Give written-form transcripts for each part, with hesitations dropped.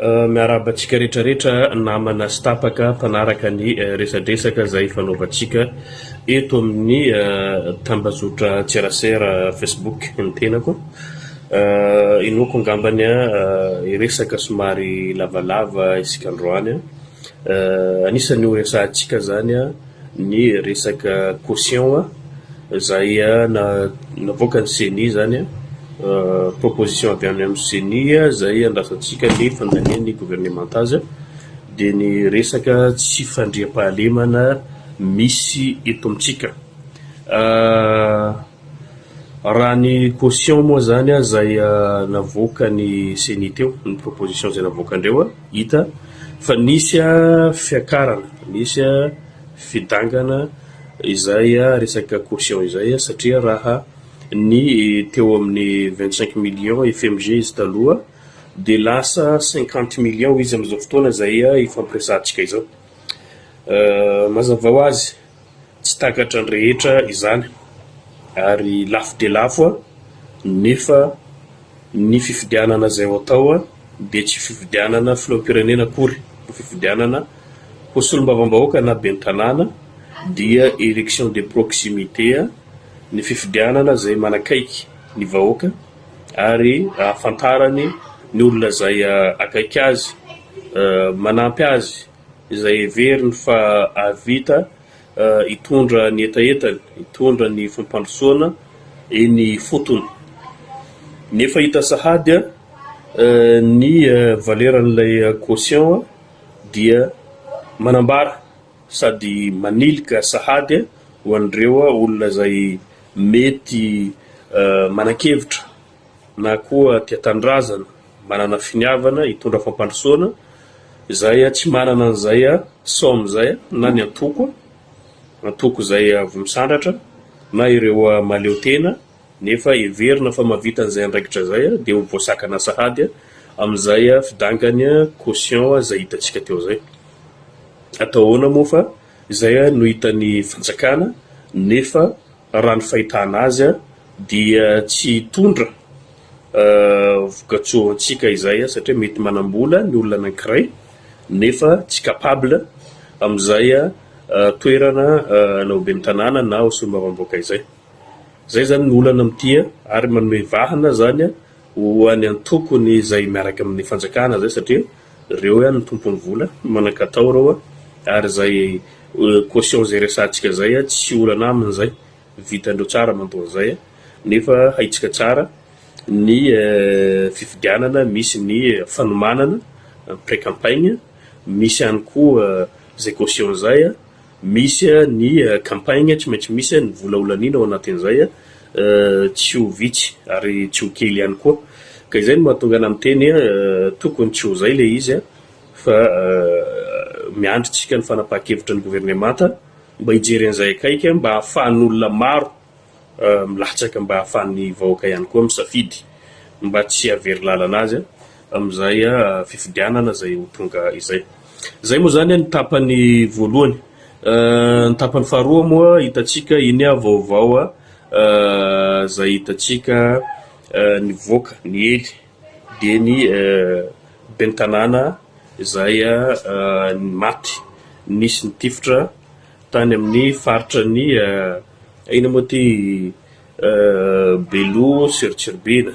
miarabantsika rehetrarehetra namana sy tapaka mpanaraka ny resadresaka izay fanaovantsika eto amin'ny tambazotra tserasera Facebook ny tenako. Inoko angambany iresaka somary lavalava isika androany. Anisany ho resahantsika zany ny resaka caution izay navoaka ny CHAΗNE zany proposition avy amin'ny CHAΗNE izay andrasantsika ny fandanian'ny gouvernementage dia ny resaka tsy fandriam-pahalemana misy eto amintsika. Raha ny caution moa zany izay navoaka ny CHAΗNE teo, ny proposition izay navoaka andreo hita fa nisy fiakarana, nisy fidangana izay resaka caution izay satria raha ny teo amin'ny 25 millions FMG izy taloha dia lasa 50 millions izy amin'izao fotoana izay ifampiresahantsika izao. Mazava ho azy tsy takatra ny rehetra izany ary lafo dia lafo nefa ny fifidianana izay ho atao dia tsy fifidianana filoham-pirenena akory, fifidianana konsolom-bavam-bahoaka na ben'ny tanàna dia élection de proximité ny fifidianana izay manakaiky ny vahoaka ary ahafantarany ny olona izay akaiky azy, manampy azy izay heveriny fa avita hitondra ny etaetany, hitondra ny fampandrosoana eny fotony. Nefa hita sahady ny valeran'ilay caution dia manambara sady manilika sahady ho an'ireo olona izay mety manan-kevitra na koa tia tandrazana, manana finiavana hitondra fampandrosoana izay tsy manana an'izay somme zay na ny antoko izay avy misandratra na ireo maleo tena nefa heverina fa mavita an'izay andraikitra zay dia ho voasakana sahady amin'izay fidangany caution izay hitantsika teo zay. Atao ahoana moa fa izay no hitan'ny fanjakana nefa raha ny fahitana azy dia tsy hitondra vokatsoantsika izay satria mety manambola ny olona anankiray nefa tsy capable amin'izay toerana na ho ben'ny tanàna na ho solombavam-bahoaka izay. Zay zany ny olana amin'ity ary manome vahana zany ho any antokony izay miaraka amin'ny fanjakana zay satria ireo ihany ny tompon'ny vola manan-katao reo ary zay caution izay resahantsika zay tsy olana aminy zay vitandreo tsara mandoa zay nefa haitsika tsara ny fifidianana, misy ny fanomanana pré-campagne, misy ihany koa zay caution zay, misy ny campagne tsy maintsy misy ny vola olan'ina ao anatin'izay tsy ho vitsy ary tsy ho kely ihany koa. Ka izay no mahatonga ana amin'ny teny tokony tsy ho zay le izy fa miandritsika ny fanapahan-kevitra ny gouvernemanta mba hijery an'izay akaiky mba hahafahan'olona maro milatsaka, mba hahafahan'ny vahoaka ihany koa misafidy mba tsy havery lalana azy amin'izay fifidianana izay ho tonga izay. Zay moa zany ny tapany voalohany. Ny tapany faharoa moa hitantsika iny vaovao izay hitantsika ny voaka ny ely dia ny ben'ny tanàna izay ny maty nisy ny tifitra tany amin'ny faritra ny ina moa ty BELO TSIRIBIHINA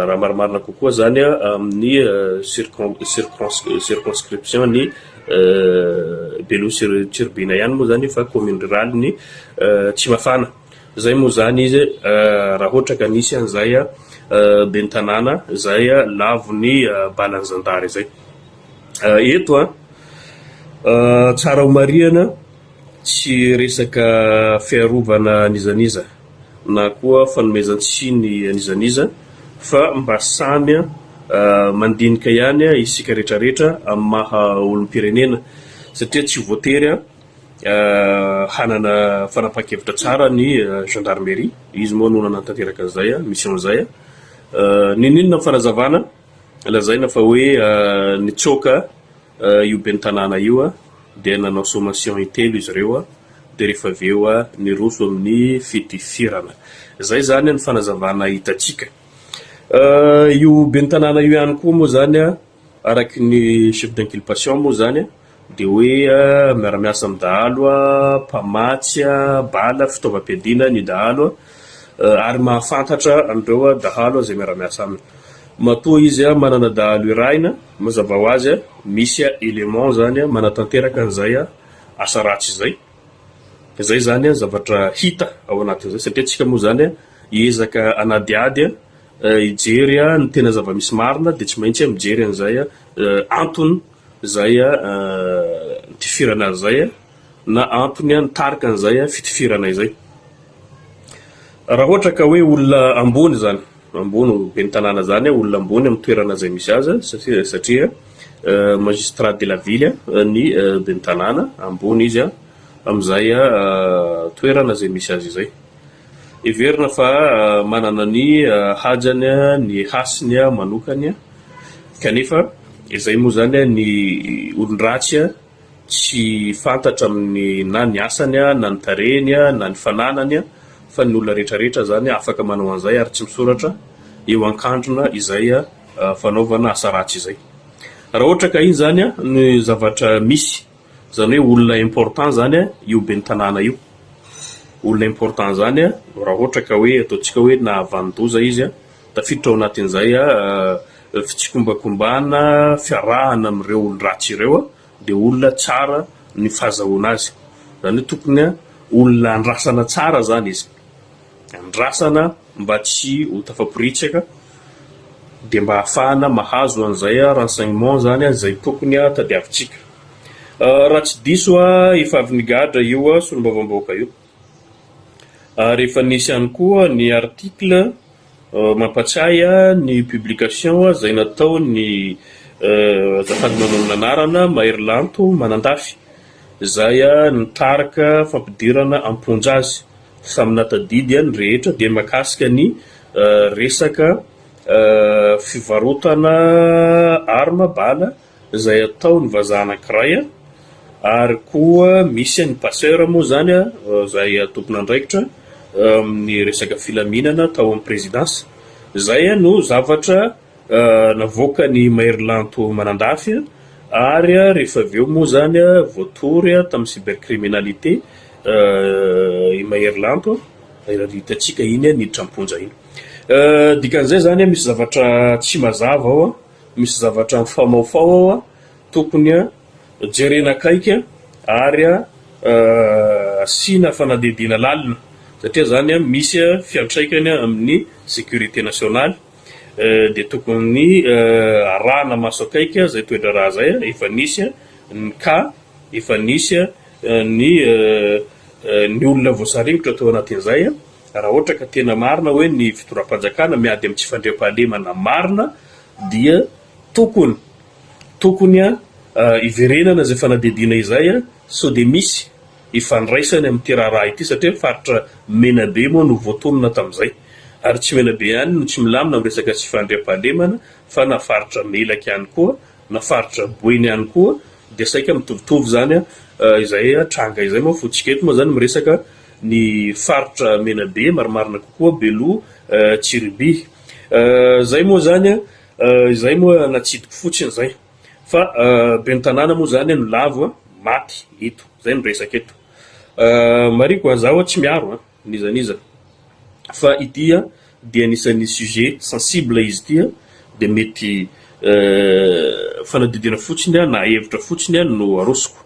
raha marimarina kokoa zany amin'ny circonscription ny BELO TSIRIBIHINA ihany moa zany fa commune rurale ny Tsimafana. Zay moa zany izy raha ohatra ka nisy an'izay ben'ny tanàna izay lavo ny balan'ny zandary zay. Eto tsara ho marihana tsy resaka fiarovana nizaniza na koa fanomezan-tsiny nizaniza fa mba samy mandinika ihany isika rehetrarehetra amin'ny maha olom-pirenena satria tsy voatery hanana fanapahan-kevitra tsara ny gendarmerie, izy moa no nanantanteraka an'izay mission zay. Ninona ny fanazavana lazaina fa hoe nitsoka io ben'ny tanàna io dia nanao sommation intelo izy ireo dia rehefa avy eo niroso amin'ny fitifirana. Zay zany ny fanazavana hitantsika. Io ben'ny tanàna io ihany koa moa zany araky ny chef d'inculpation moa zany dia hoe miara-miasa amin'ny dahalo mpamatsy bala fitaovam-piadina ny dahalo ary mahafantatra andreo dahalo zay miara-miasa aminy. Matoa izy manana dahalo irahina mazava ho azy misy élément zany manatanteraka an'izay asa ratsy izay. Izay zany zavatra hita ao anatin'izay satria tsika moa zany hiezaka anadiady hijery ny tena zava-misy marina dia tsy maintsy mijery an'izay antony zay tifirana zay na antony nitarika an'izay fitifirana izay. Raha ohatra ka hoe olona ambony zany, ambony be ny tanàna zany olona ambony amin'ny toerana zay misy azy satria magistrat de la ville ny be ny tanàna ambony izy amin'izay toerana zay misy azy izay. Everina fa manana ny hajany ny hasiny manokany kanefa izay moa zany ny olon-dratsy tsy fantatra amin'ny na ny asany na ny tarehiny na ny fananany fa ny olona rehetrarehetra zany afaka manao an'izay ary tsy misoratra eo ankandrona izay fanaovana asa ratsy izay. Raha ohatra ka iny zany ny zavatra misy zany hoe olona important zany io be ny tanàna io, olona important zany raha ohatra ka hoe ataontsika hoe nahavandoza izy tafiditra ao anatin'izay fitsikimbakombana fiarahana amin'ireo olon-dratsy ireo dia olona tsara ny fahazahoana azy zany hoe tokony olona andrasana tsara zany izy, andrasana mba tsy ho tafaporitsaka dia mba hahafahana mahazo an'izay renseignement zany zay tokony tadiavintsika. Raha tsy diso efa avy nigadra io solombavambahoaka io. Rehefa nisy ihany koa ny article mampatsiahy ny publication zay natao ny azafady manao anarana Maire manandafy zay nitarika fampidirana amponjazy samina tadidy ny rehetra dia makasika ny resaka fivarotana arma bala zay atao ny vazaha anankiray ary koa misy ny passeur moa zany zay tompona andraikitra amin'ny resaka filaminana tao amin'ny présidence. Zay no zavatra navoaka ny Maire manandafy ary rehefa avy eo moa zany voatory tamin'ny cybercriminalité i Maire hitantsika iny niditra amponja iny. Dikan'izay zany misy zavatra tsy mazava ao, misy zavatra mifamaofao ao tokony jerena akaiky ary asina fanadihadiana lalina satria zany misy fiantraikany amin'ny sécurité nationale dia tokony arahana maso akaiky zay toedra raha zay efa nisy ny efa nisy ny olona voasarivotra tao anatin'izay raha ohatra ka tena marina hoe ny fitoram-panjakana miady amin'ny tsy fandriam-pahalemana marina dia tokony iverenana zay fanadihadiana izay sao dia misy ifandraisany amin'ny raha ity satria faritra Menabe moa no voatonona tamin'izay ary tsy Menabe ihany no tsy milamina amin'ny resaka tsy fandriam-pahalemana fa na faritra Melaky ihany koa na faritra Boeny ihany koa dia saika mitovitovy zany izay tranga izay moa fotsika eto moa zany miresaka ny faritra Menabe marimarina kokoa BELO TSIRIBIHINA zay moa zany izay moa natsidiko fotsiny zay fa be ny tanàna moa zany no lavo maty eto zay no resaka eto. Mariko azaho tsy miaro nizaniza fa ity dia anisan'ny sujet sensible izy ity dia mety fanadidina fotsiny na hevitra fotsiny no arosoko.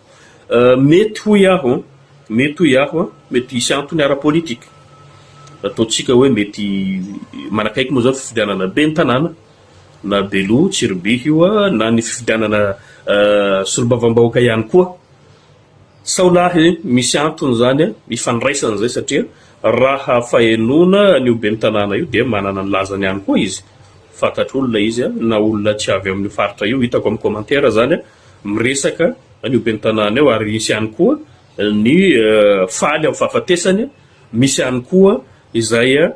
Mety ho iaho mety hisy antony ara-politika ataontsika hoe mety manakaiky moa zao fifidianana be ny tanàna na BELO TSIRIBIHINA io na ny fifidianana solombavambahoaka ihany koa saolahy misy antony zany ifandraisana zay satria raha fahenona ny be ny tanàna io dia manana ny lazany ihany koa izy fantatr' olona izy na olona tsy avy amin'ny faritra io hitako amin'ny commentaire zany miresaka ny be ny tanàna eo ary misy ihany koa ny faly amin'ny fahafatesany misy ihany koa izay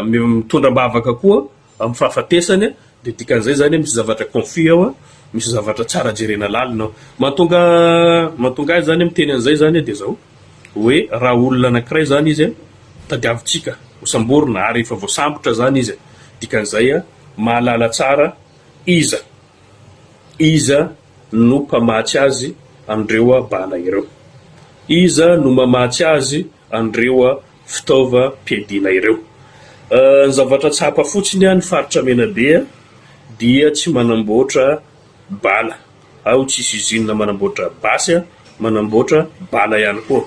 mitondra-bavaka koa amin'ny fahafatesany dia dikan'izay zany misy zavatra confus ao misy zavatra tsara jerena lalina mahatonga azy zany miteny an'izay zany dia zao hoe raha olona anankiray zany izy tadiavintsika hosamborona ary efa voasambotra zany izy dikan'izay mahalala tsara iza iza no mpamatsy azy andreo bala ireo, iza no mamatsy azy andreo fitaovam-piadina ireo. Ny zavatra tsapa fotsiny ny faritra Menabe dia tsy manamboatra bala, ao tsisy izina manamboatra basy, manamboatra bala ihany koa.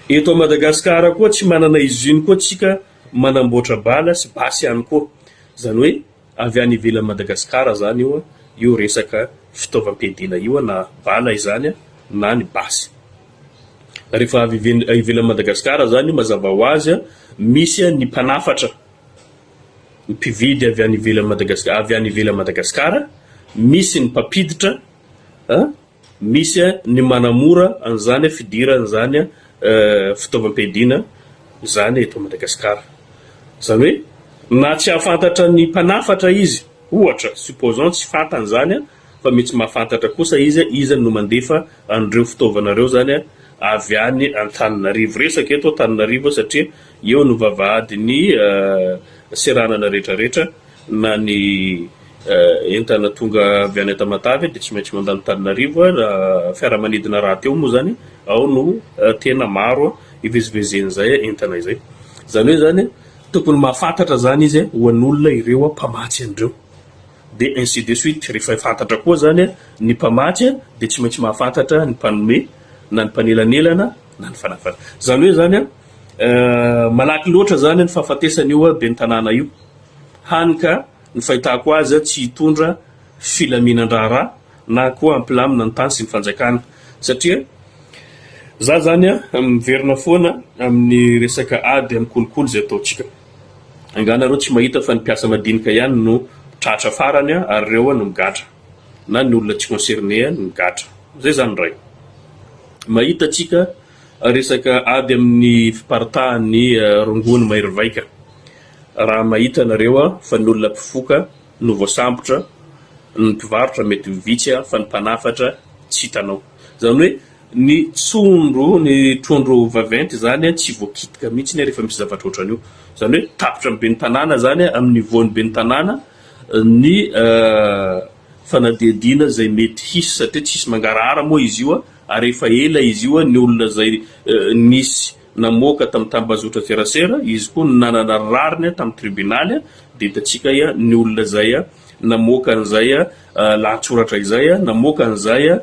Eto a Madagasikara koa tsy manana iziny koa tsika manamboatra bala sy basy ihany koa. Zany hoe avy any ivelan'i Madagasikara zany io resaka fitaovam-piadina io na bala izany na ny basy. Rehefa avy ivelan'i Madagasikara zany mazava ho azy misy ny mpanafatra mpividy avy any ivelan'i Madagasikara, misy ny mpampiditra, misy ny manamora an'izany fidiran'izany fitaovam-piadina zany eto Madagasikara. Zany hoe na tsy ahafantatra ny mpanafatra izy, ohatra supposons tsy fantany zany fa mety mahafantatra kosa izy no mandefa andreo fitaovanareo zany avy any Antananarivo. Resaka eto Antananarivo satria eo no vavahadiny seranana rehetrarehetra na ny entana tonga avy any Tamatavy dia tsy maintsy mandalo Antananarivo. Fiaramanidina raha teo moa zany ao no tena maro ivezivezen'izay entana izay. Zany hoe zany tokony mahafantatra zany izy ho an'olona ireo mpamatsy andreo, dia ainsi de suite. Rehefa fantatra koa zany ny mpamatsy dia tsy maintsy mahafantatra ny mpanome na ny mpanelanelana na ny fanafatra. Zany hoe zany malaky loatra zany ny fahafatesany io be ny tanàna io, hany ka ny fahitako azy tsy hitondra filaminan-draharaha na koa ampilamina ny tany sy ny fanjakana. Satria za zany miverina foana amin'ny resaka ady amin'ny kolokolo zay ataotsika. Anganareo tsy mahita fa ny mpiasa madinika ihany no tratra farany ary reo no migatra, na ny olona tsy concerné no migatra. Zay zany ray. Mahita tsika resaka ady amin'ny fiparitahan'ny rongony Maire vaika. Raha mahita nareo fa ny olona mpifoka no voasambotra, ny mpivarotra mety vitsy fa ny mpanafatra tsy hitanao. Zany hoe ny trondro vaventy zany tsy voakitika mihitsy rehefa misy zavatra ohatran'io. Zany hoe tapitra be ny tanàna zany amin'ny voany be ny tanàna ny fanadihadina zay mety hisy, satria tsisy mangarahara moa izy io ary efa ela izy io ny olona zay nisy namoaka tamin'ny tambazotra serasera, izy koa nanana rariny tamin'ny tribunaly dia hitatsika ny olona zay namoaka an'izay lahatsoratra izay, namoaka an'izay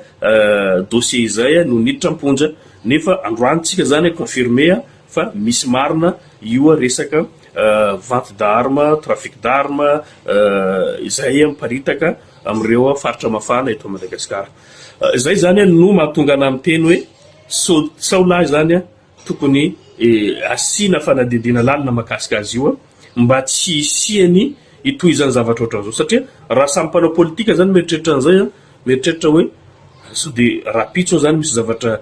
dossier izay no niditra amponja. Nefa androantsika zany confirmé fa misy marina io resaka vente d'armes, trafic d'armes izay miparitaka amin'ireo faritra mafana eto Madagasikara. Zay zany no mahatonga ana amin'ny teny hoe saolahy zany tokony asina fanadidina lalina makasika azy io mba tsy hisiany itoizany zavatra ohatran'izao. Satria raha samy mpanao politika zany mieritreritra an'izay, mieritreritra hoe so dia rapitso zany misy zavatra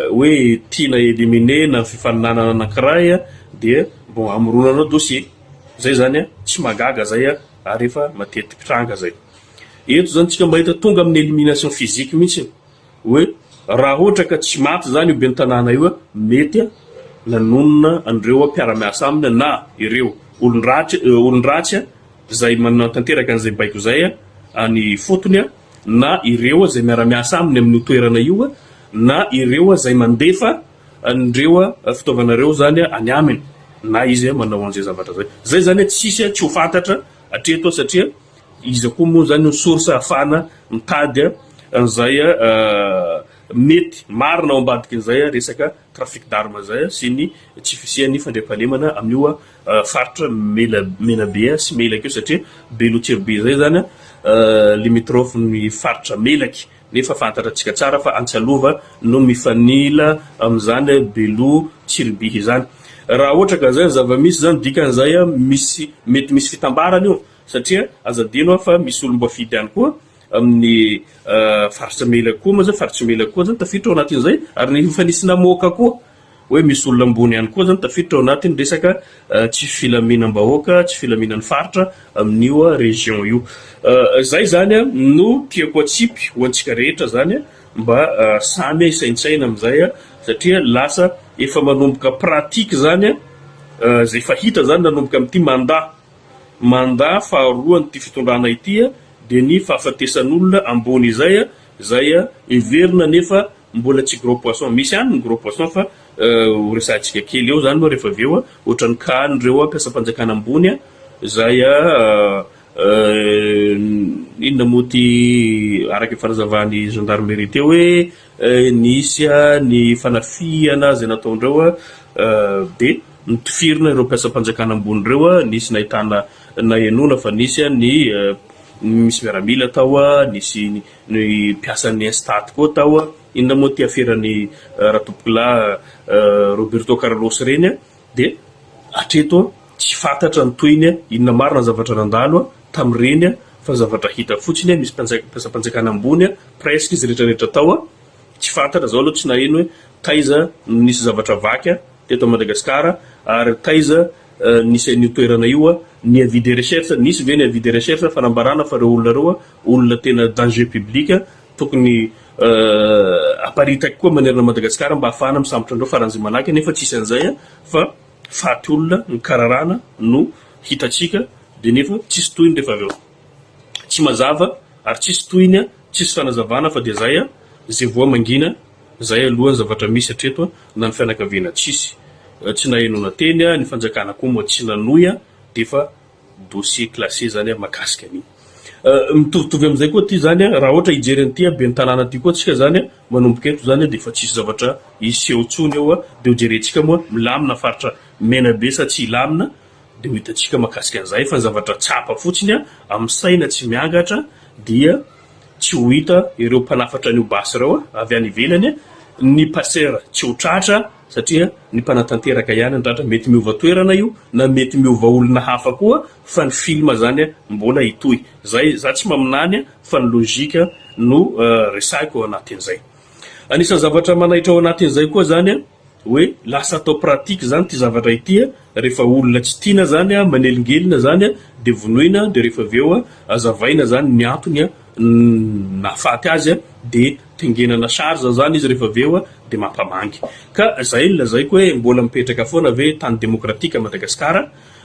hoe tiana éliminer na fifaninanana anankiray dia bon amoronanao dossier. Zay zany tsy magaga zay ary efa matetiky tranga zay. Eto zany tsika mahita tonga amin'ny élimination physique mihitsy hoe raha ohatra ka tsy maty zany io be ny tanàna io mety nanonona andreo mpiara-miasa aminy na ireo olon-dratsy zay manatanteraka an'izay baiko zay any fotony na ireo zay miara-miasa aminy amin'ny toerana io na ireo zay mandefa andreo fitaovanareo zany any aminy na izy manao an'izay zavatra zay. Zay zany tsisy tsy ho fantatra hatreto satria izy koa moa zany ny source ahafana mitady an'izay mety marina ao ambadikin'izay resaka trafic d'armes zay sy ny tsy fisian'ny fandriam-pahalemana amin'io faritra Menabe sy Melaka io satria BELO TSIRIBIHINA zay zany limitrophe ny faritra Melaky. Nefa fantatra tsika tsara fa Antsalova no mifanila amin'izany BELO TSIRIBIHINA zany. Raha ohatra ka zay zava-misy zany dikan'izay mety misy fitambarana io satria aza adino fa misy olom-boafidy ihany koa amin'ny faritra Melaka koa moa zany faritra Melaka koa zany tafiditra ao anatin'izay ary nefa nisy namoaka koa hoe misy olona ambony ihany koa zany tafiditra ao anatin'ny resaka tsy filaminam-bahoaka, tsy filaminan'ny faritra amin'io région io. Zay zany no tiako atsipy ho antsika rehetra zany mba samy isaintsaina amin'izay satria lasa efa manomboka pratika zany zay efa hita zany nanomboka amin'ity mandat faharoa n'ity fitondrana ity dia ny fahafatesan'olona ambony zay everina nefa mbola tsy gros poisson misy any ny gros poisson fa ho resantsika kely eo zany moa rehefa avy eo ohatran'ny kany reo ampiasam-panjakana ambony zay inona moa ty araky fanazavany gendarmerie teo hoe nisy ny fanafiana zay nataondreo dia nitifirina ireo mpiasam-panjakana ambony reo nisy nahitana nahenona fa nisy ny misy miaramila tao nisy ny mpiasan'ny instat koa tao inona moa ty aferany ratopola Roberto Carlos reny dia atreto tsy fantatra ny toiny inona marina zavatra nandalo tamin'ireny fa zavatra hita fotsiny misy mpiasam-panjakana ambony presque izy rehetrarehetra tao tsy fantatra zao aloha tsy naheno hoe taiza nisy zavatra vaky teto Madagasikara ary taiza nisy an'io toerana io ny avis de recherche nisy ve ny avis de recherche fanambarana fa reo olona reo olona tena danger public tokony aparitaky koa manerana Madagasikara mba hafahana misambotra andreo faran'izay manaky nefa tsisy an'izay fa faty olona ny kararana no hitatsika dia nefa tsisy toyny rehefa avy eo tsy mazava ary tsisy toyny tsisy fanazavana fa dia zay voa mangina zay alohan'ny zavatra misy atreto na ny fianakaviana tsisy tsy nahenona teny ny fanjakana koa moa tsy nanoy dia fa dossier classé zany makasika an'iny mitovitovy am'izay koa ty zany raha ohatra hijery an'ity be ny tanàna ty koa tsika zany manomboka eto zany dia fa tsisy zavatra iseho tsony eo dia ho jerentsika moa milamina faritra Menabe sa tsy ilamina dia ho hitatsika makasika an'izay fa ny zavatra tsapa fotsiny amin'ny saina tsy miangatra dia tsy ho hita ireo mpanafatra ny obasy reo avy any ivelany ny passer tsy ho tratra satria ny mpanatanteraka ihany andratra mety miova toerana io na mety miova olona hafa koa fa ny filma zany mbola hitohy zay za tsy maminany fa ny logika no resako ao anatin'izay anisan'ny zavatra manaitra ao anatin'izay koa zany hoe lasa atao pratika zany ty zavatra ity rehefa olona tsy tiana zany manelingelina zany dia vonoina dia rehefa avy eo azavaina zany ny antony nafaty azy dia tengenana charge zany izy rehefa avy eo dia mampamangy ka zay lazay koa hoe mbola mipetraka foana ve tany demokratika Madagasikara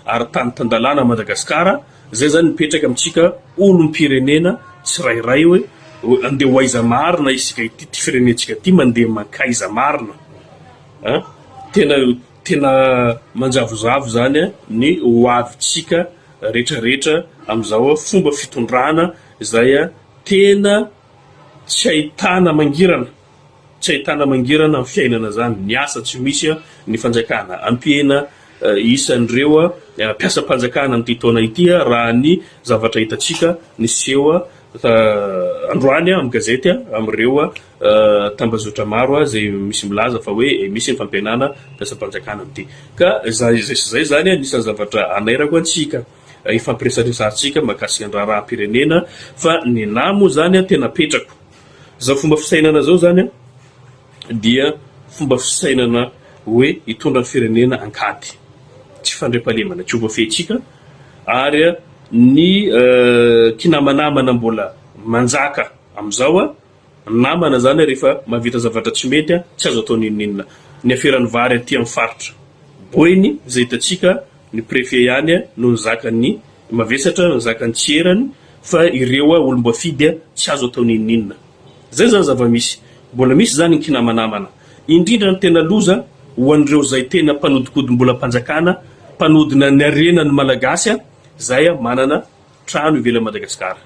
ary tany tandalana Madagasikara zay zany mipetraka amintsika olom-pirenena tsy rairay hoe andeha ho aiza marina isika ity ty firenentsika ty mandeha makaiza marina tena manjavozavo zany ny hoavitsika rehetrarehetra amin'izao fomba fitondrana zay tena tsy ahitana mangirana amin'ny fiainana zany ny asa tsy misy ny fanjakana ampihena isan'ireo mpiasam-panjakana amin'ity taona ity raha ny zavatra hitatsika ny seho androany amin'ny gazety amin'ireo tambazotra maro zay misy milaza fa hoe misy ny fampianana mpiasam-panjakana amin'ity ka zay zany anisan'ny zavatra anairako antsika ifampiresaresantsika mahakasika ny raha-pirenena fa ny namo zany tena petrako zao fomba fisainana zao zany dia fomba fisainana hoe hitondra ny firenena ankady tsy fandrepalemana tsy ovafehitsika ary ny kinamanamana mbola manjaka amin'izao namana zany rehefa mahavita zavatra tsy mety tsy azo atao ninninna ny aferan'ny vary aty amin'ny faritra boiny zay hitatsika ny préfet ihany no nizakany mavesatra nizakany tserany fa ireo olom-boafidy tsy azo atao ninninna zay zany zava-misy mbola misy zany ny kinamanamana indrindra ny tena loza ho an'ireo zay tena mpanodikody mbola mpanjakana mpanodina ny arena ny malagasy zay manana trano ivelan'ny Madagasikara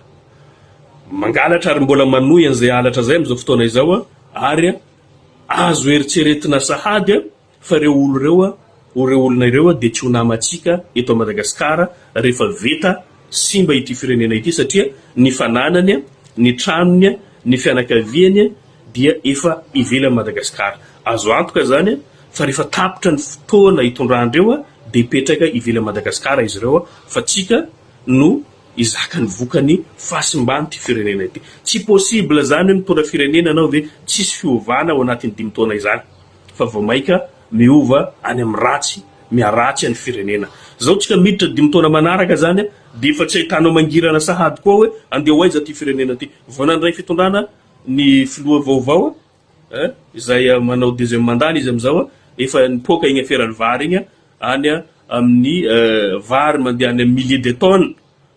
mangalatra ary mbola manoy an'izay alatra zay amin'izao fotoana izao ary azo eritseretina sahady fa reo olona ireo dia tsy ho namatsika eto Madagasikara rehefa veta simba ity firenena ity satria ny fananany ny tranony ny fianakaviany dia efa ivelan'ny Madagasikara azo antoka zany fa rehefa tapitra ny fotoana hitondrandreo dia hipetraka ivelan'ny Madagasikara izy ireo fa tsika no izaka ny vokany fasimbany ty firenena ity tsy possible zany hoe mitondra firenena anao ve tsisy fiovana ao anatin'ny 5 taona izany fa vao maika miova any amin'ny ratsy miaratsy any firenena zao tsika miditra 5 taona manaraka zany dia efa tsy ahitanao mangirana sahady koa hoe andeha ho aiza ty firenena ty vao nandray fitondrana ny filoha vaovao izay manao deuxième mandat izy amin'izao efa nipoka igny aferan'ny vary igny any amin'ny vary mandeha any milliers de tonnes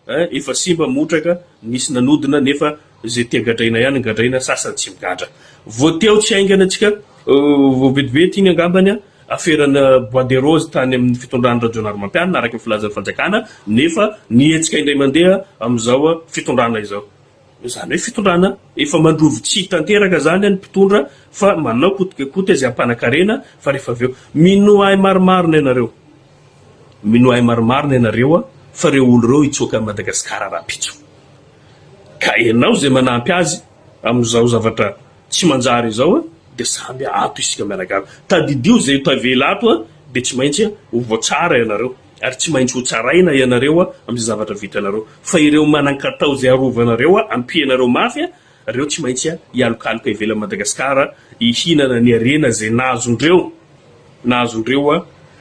efa simba motraka nisy nanodina nefa zay tia gadraina ihany gadraina sasany tsy migadra voateo tsy aingana atsika vetivety iny angambany aferana bois de rose tany amin'ny fitondrany radionary mampianina araky ny filazan'ny fanjakana nefa nietsika indray mandeha am'izao fitondrana izao zany hoe fitondrana efa mandrovo tsy tanteraka zany any mpitondra fa manao kotikakoty zay ampanakarena fa rehefa aveo minoay maromarona ianareo minoay maromarona ianareo fa reo olo reo itsoka Madagasikara rapitso ka ianao zay manampy azy am'izao zavatra tsy manjary izao de samby ato isika miaragavy tadidio zay tavela ato de tsy maintsy ho voatsara ianareo ary tsy maintsy ho tsaraina ianareo am'izay zavatra vita ianareo fa ireo manankatao zay arovanareo ampianareo mafy reo tsy maintsy ialokaloka ivela Madagasikara ihinana ny arena zay nazondreo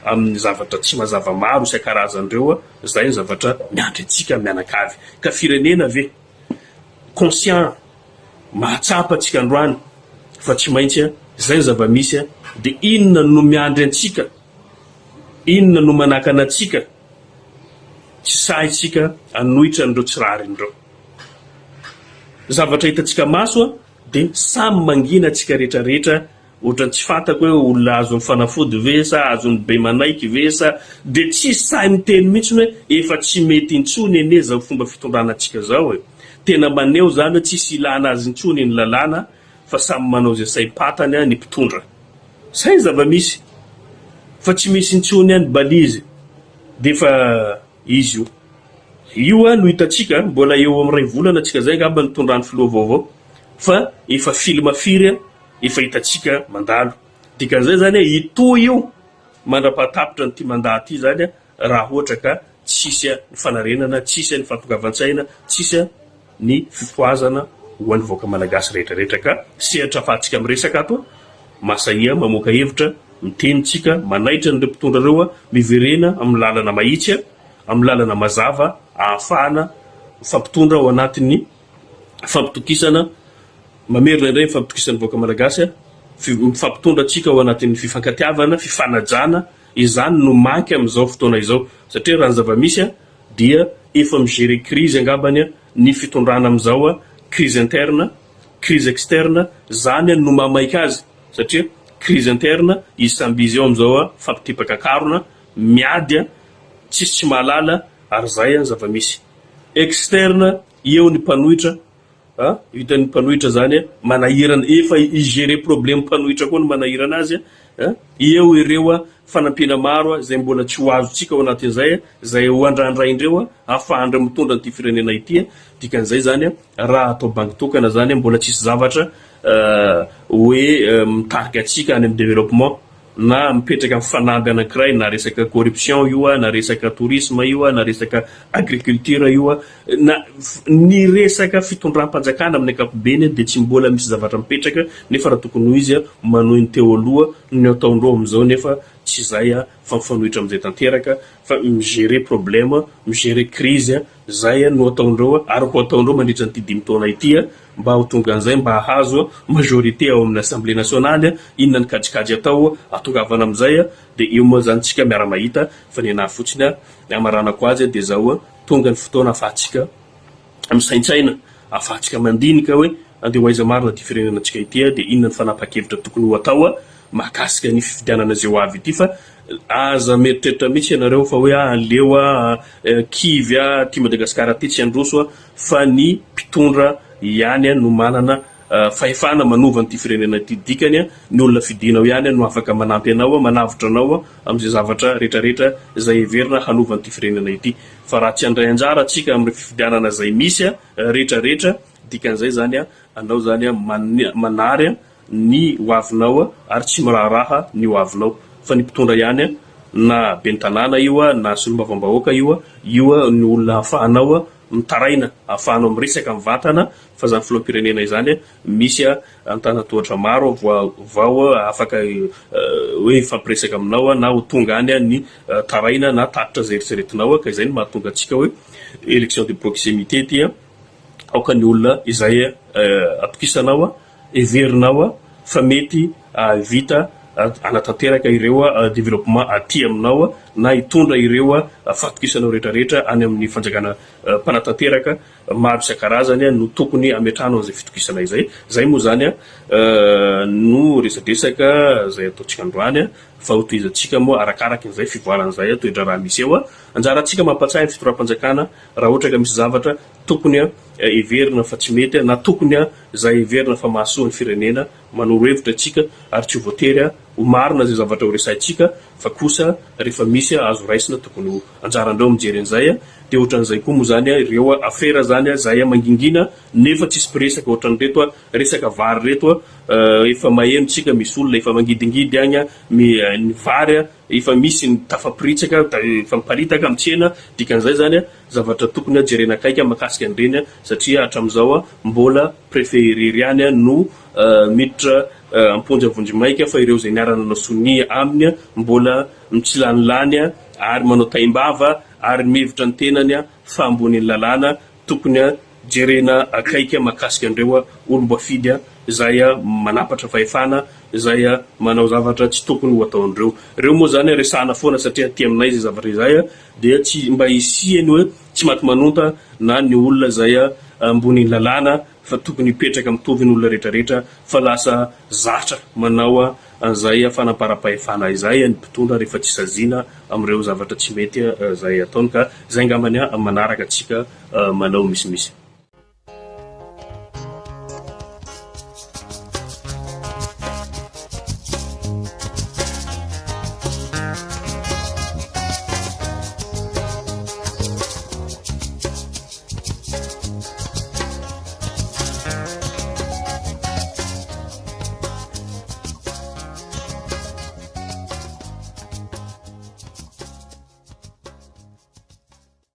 amin'ny zavatra tsy mazava maro isan-karazandreo zay ny zavatra miandry atsika mianakavy ka firenena ve conscient mahatsapa atsika androany fa tsy maintsy zay zava-misy de inona no miandry antsika inona no manakana atsika tsy saitsika anohitra andreo tsirarindreo zavatra hitatsika maso de samy mangina atsika rehetrarehetra ohatrany tsy fantako hoe olona azo mifanafody ve sa azony be manaiky ve sa de tsy say miteny mihitsy hoe efa tsy mety intsony ene zao fomba fitondrana atsika zao tena maneo zany tsisy ilana azy intsony ny lalàna fa samy manao zay saim-patany ny mpitondra say zava-misy fa tsy misy intsony any balizy de fa izy io no hitatsika mbola eo amin'ny ray volana atsika zay ngamba nitondrany filoha vaovao fa efa filma firy efa hitatsika mandalo dikan'izay zany ito io mandra-pahatapitra nyty mandaha ty zany raha ohatra ka tsisy ny fanarenana tsisy ny fahatongavantsaina tsisy ny fifoazana ho an'ny voaka malagasy rehetrarehetra ka sehatra fahatsika miresaka ato masahia mamoaka hevitra mitenitsika manaitra n'ireo mpitondra reo miverena amin'ny lalana mahitsy amin'ny lalana mazava ahafahana fampitondra ao anatin'ny fampitokisana mamerina indray fampitokisany voaka malagasy mifampitondra atsika ao anatin'ny fifankatiavana fifanajana izany no manky am'izao fotoana izao satria raha ny zava-misy dia efa migere crise angambany ny fitondrana am'izao crise interne crise externe zany no mamaika azy satria crise interne izy samby izy eo am'izao fampitipaka karona miady tsisy tsy mahalala ary zay ny zava-misy externe eo ny mpanohitra hitan'ny mpanohitra zany manahirana efa igere problème mpanohitra koa no manahirana azy eo ireo fanampiana maro zay mbola tsy ho azotsika ao anatin'izay zay ho andraindraindreo ahafahandra mitondra nyty firenena ity dikan'izay zany raha atao banky tokana zany mbola tsisy zavatra hoe mitarika atsika any amin'ny développement na mipetraka fanamby anankiray na resaka corruption io na resaka tourisme io na resaka agriculture io na ny resaka fitondram-panjakana amin'ny ankapobeny de tsy mbola misy zavatra mipetraka nefa raha tokony ho izy manohy ny teo aloha ny ataondreo am'izao nefa tsy zay fampifanohitra am'izay tanteraka fa migere problème migere crise zay no ataondreo ary ho ataondreo mandritra nyty 5 taona ity mba ho tonga an'izay mba hahazo majorité ao amin'ny assemblée nationale inona ny kajikajy atao atongavana am'izay de io moa zany tsika miara mahita fa ny anahy fotsiny amaranako azy de zao tonga ny fotoana afahatsika misaintsaina afahatsika mandinika hoe andeha ho aiza marina ty firenena atsika ity de inona ny fanapa-kevitra tokony ho atao mahakasika ny fifidianana zay ho avy ity fa aza meritreritra mihitsy ianareo fa hoe aleo kivy ty Madagasikara ty tsy androso fa ny mpitondra ihany no manana fahefana manova nyty firenena ty dikany ny olona fidinao ihany no afaka manampy anao manavitra anao am'izay zavatra rehetrarehetra zay everina hanova nyty firenena ity fa raha tsy andray anjara atsika amin'ny fifidianana zay misy rehetrarehetra dikan'izay zany anao zany manary ny hoavinao ary tsy miraharaha ny hoavinao fa ny mpitondra ihany na ben'ny tanàna io na solombavam-bahoaka io ny olona hahafahanao mitaraina ahafahanao miresaka mivantana fa zany filoham-pirenena izany misy antanatohatra maro vao afaka hoe fampiresaka aminao na ho tonga any ny taraina na tapitra zay eritreretinao ka izay no mahatonga atsika hoe élection de proximité ty aoka ny olona izay atokisanao everinao fa mety vita anatanteraka ireo développement aty aminao na hitondra ireo fatokisanao rehetrarehetra any amin'ny fanjakana mpanatanteraka maro isan-karazany no tokony ametrahana an'izay fitokisana izay. Zay moa zany no resadresaka zay ataontsika androany fa hotoizantsika moa arakaraka izay fivoaran'izay toedra raha misy eo anjarantsika mampatsahy ny fitoram-panjakana raha ohatra ka misy zavatra tokony everina fa tsy mety na tokony zay everina fa mahasoa ny firenena manoro hevitra atsika ary tsy voatery ho marina zay zavatra ho resahintsika fa kosa rehefa misy azo raisina tokony anjarandreo mijery an'izay de ohatran'izay koa moa zany ireo afera zany zay mangingina nefa tsisy piresaka ohatran'reto resaka vary reto efa mahemotsika misy olona efa mangidingidy agny ny vary efa misy ny tafapiritsaka efa miparitaka amin'ny tsena dikan'izay zany zavatra tokony jerena akaiky makasika an'ireny satria hatramizao mbola préférery ihany no miditra amponjy avonjy maika fa ireo zay niarana nasony aminy mbola mitsilанilany ary manao taimbava ary mevitra ny tenany fa amboniny lalàna tokony jerena akaiky makasika andreo olom-boafidy zay manapatra fahefana zay manao zavatra tsy tokony ho ataondreo. Ireo moa zany resahana foana satria ty aminay zay zavatra izay dia tsy mba isiany hoe tsy maty manonta na ny olona zay amboniny lalàna fa tokony hipetraka mitovy ny olona rehetrarehetra fa lasa zatra manao an'izay fanapara-pahefana izay ny mpitondra rehefa tsy sazina amin'ireo zavatra tsy mety zay ataony ka zay ngambany manaraka atsika manao misimisy.